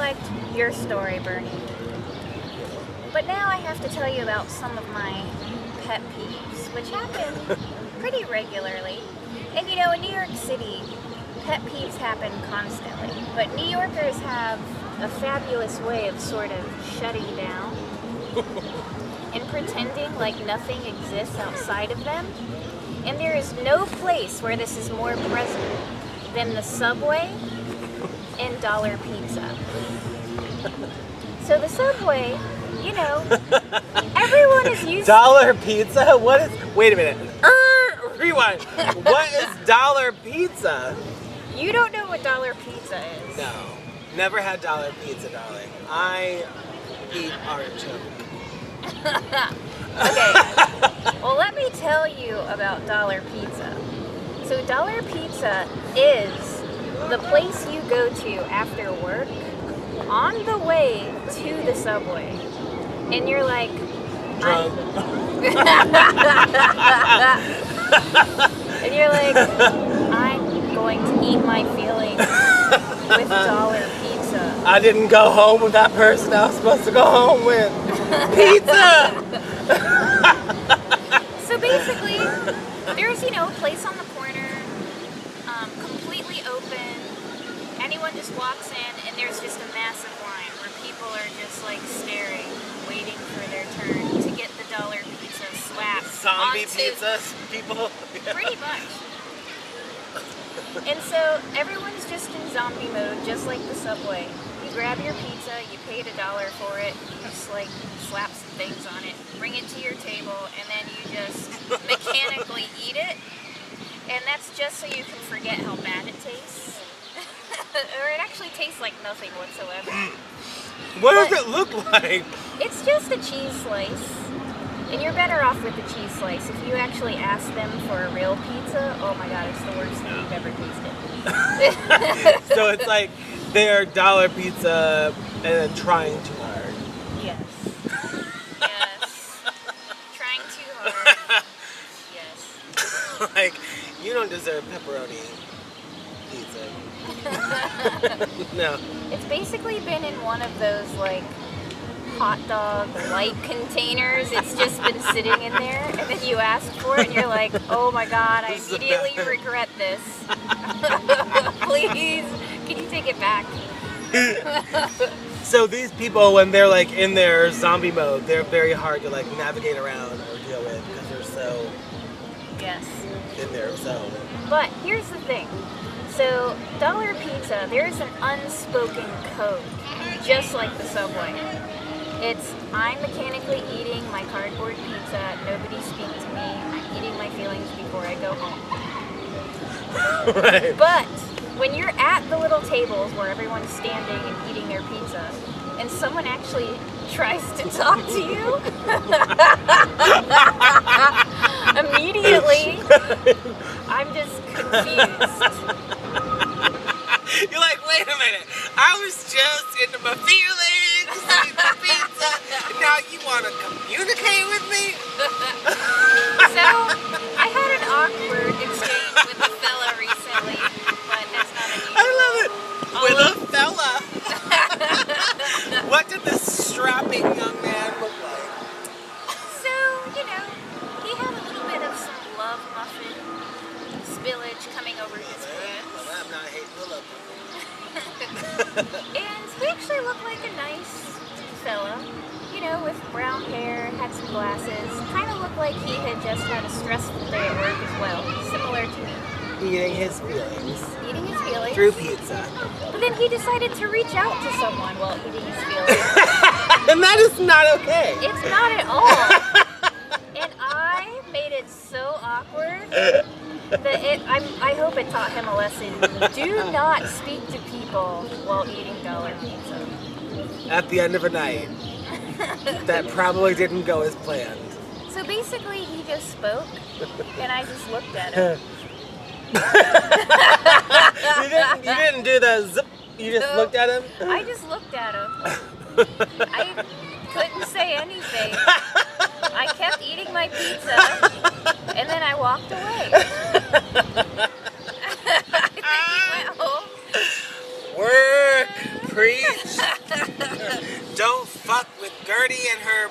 liked your story, Bernie. But now I have to tell you about some of my pet peeves, which happen pretty regularly. And you know, in New York City, pet peeves happen constantly. But New Yorkers have a fabulous way of sort of shutting down and pretending like nothing exists outside of them. And there is no place where this is more present than the subway and dollar pizza. So the subway, you know, everyone is used Dollar pizza? What is... Wait a minute. Rewind. What is dollar pizza? You don't know what dollar pizza is. No. Never had dollar pizza, darling. I eat artichoke. Okay. Well, let me tell you about dollar pizza. So dollar pizza is the place you go to after work on the way to the subway. And you're like, Drunk. and you're like, I'm going to eat my feelings with dollar pizza. I didn't go home with that person I was supposed to go home with. Pizza! So basically, there's, you know, a place on the corner, completely open. Anyone just walks in and there's just a massive line where people are just like staring, waiting for their turn to get the dollar pizza slapped Zombie onto, pizzas, people. pretty much. And so everyone's just in zombie mode, just like the subway. You grab your pizza, you paid $1 for it, you just like slap some things on it, bring it to your table, and then you just mechanically eat it. And that's just so you can forget how bad it tastes. Or it actually tastes like nothing whatsoever. What does it look like? It's just a cheese slice. And you're better off with the cheese slice. If you actually ask them for a real pizza, oh my god, it's the worst thing you've ever tasted. So it's like they're dollar pizza and then trying too hard. Yes. Yes. Trying too hard. Yes. Like, you don't deserve pepperoni pizza. No. It's basically been in one of those like hot dog light containers. It's just been sitting in there, and then you ask for it and you're like, oh my god, I immediately regret this. Please, can you take it back? So these people, when they're like in their zombie mode, they're very hard to like navigate around or deal with because they're so Yes. in their zone. But here's the thing. So, dollar pizza, there's an unspoken code, just like the subway. It's, I'm mechanically eating my cardboard pizza, nobody speak to me, I'm eating my feelings before I go home. Right. But, when you're at the little tables where everyone's standing and eating their pizza, and someone actually tries to talk to you, immediately, I'm just confused. You're like, wait a minute, I was just into my feelings, eating the pizza, and now you want to communicate with me? So, I had an awkward exchange with a fella recently, but that's not unusual. I love it. With a fella. What did this strapping young man look like? So, you know, he had a little bit of some love muffin spillage coming over his pants. Well, I'm not hating the love. And he actually looked like a nice fella, you know, with brown hair, had some glasses, kind of looked like he had just had a stressful day at work as well, similar to me. Eating his feelings. Eating his feelings. Through pizza. But then he decided to reach out to someone while eating his feelings. And that is not okay. It's not at all. And I made it so awkward that I hope it taught him a lesson. Do not speak to people while eating dollar pizza. At the end of a night. That probably didn't go as planned. So basically he just spoke and I just looked at him. You didn't do the zip. You just looked at him? I just looked at him. I couldn't say anything. I kept eating my pizza, and then I walked away. I think he went home. Work, preach. Gertie and her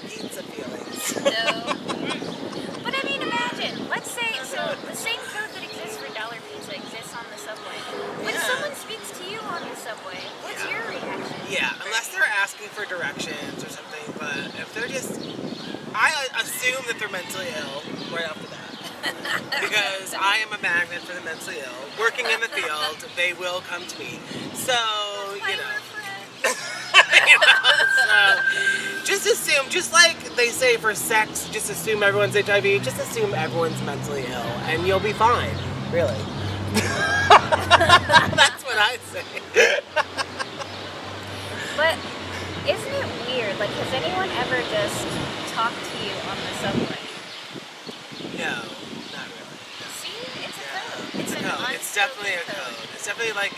pizza feelings. No. But I mean, imagine. Let's say, so the same code that exists for dollar pizza exists on the subway. When Yeah. someone speaks to you on the subway, what's your reaction? Yeah, unless they're asking for directions or something, but if they're just, I assume that they're mentally ill right off the bat. Because I am a magnet for the mentally ill. Working in the field, they will come to me. So, Why you know. we're friends. You know, so just assume, just like they say for sex, just assume everyone's HIV, just assume everyone's mentally ill and you'll be fine, really. That's what I say. But isn't it weird? Like, has anyone ever just talked to you on the subway? No, not really. See, it's a code. It's a an code. It's definitely a unspoken code. It's definitely like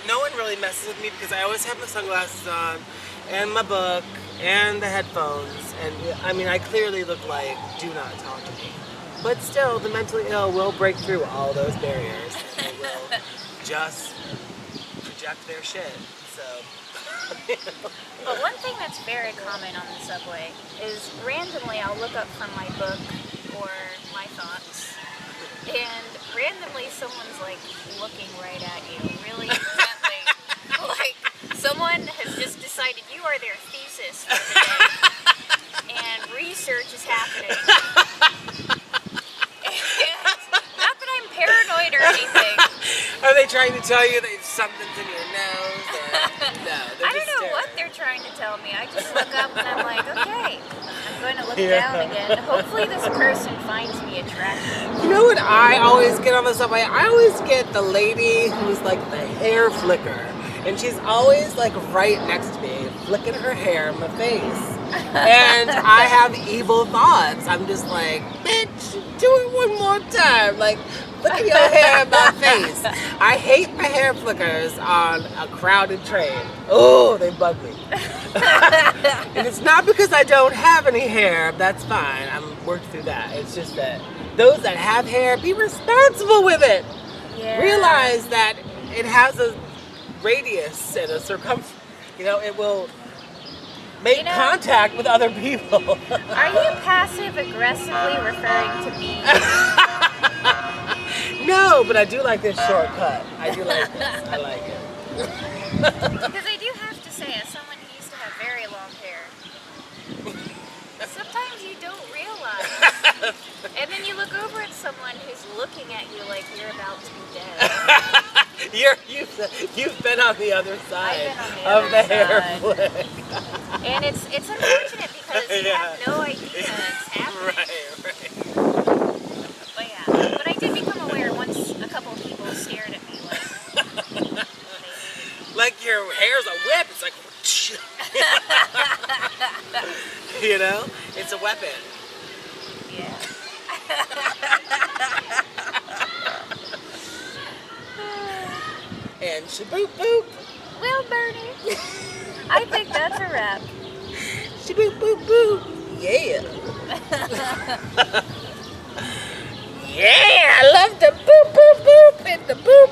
no one really messes with me because I always have my sunglasses on and my book and the headphones. And I mean, I clearly look like do not talk to me. But still, the mentally ill will break through all those barriers and they will just project their shit. So, But one thing that's very common on the subway is randomly I'll look up from my book or my thoughts, and randomly someone's like looking right at you really intently. Like someone has just decided you are their thesis for the day, and research is happening. And not that I'm paranoid or anything. are they trying to tell you that something's in your nose? Or, no, they're I don't just know staring. what they're trying to tell me. I just look up and I'm like, okay, I'm going to look Yeah. down again. Hopefully this person finds me attractive. You know what I always get on the subway? I always get the lady who's like the hair flicker. And she's always like right next to me, flicking her hair in my face. And I have evil thoughts. I'm just like, bitch, do it one more time. Like, flick your hair in my face. I hate the hair flickers on a crowded train. Oh, they bug me. And it's not because I don't have any hair. That's fine. I'm worked through that. It's just that those that have hair, be responsible with it. Yeah. Realize that it has a radius and a circumference. You know, it will make contact with other people. Are you passive aggressively referring to me? No, but I do like this shortcut. I do like this. I like it. Because I do have to say, as someone who used to have very long hair, sometimes you don't realize. And then you look over at someone who's looking at you like you're about to be dead. You've been on the other side I've of been on the the hair other flick. And it's unfortunate because you have no idea it's happening. Right. But yeah, but I did become aware once a couple of people stared at me like, Like your hair's a whip. It's like, you know, it's a weapon. yeah. And shaboop boop. Well, Bernie, I think that's a wrap. Shaboop boop boop. Yeah. Yeah, I love the boop boop boop and the boop.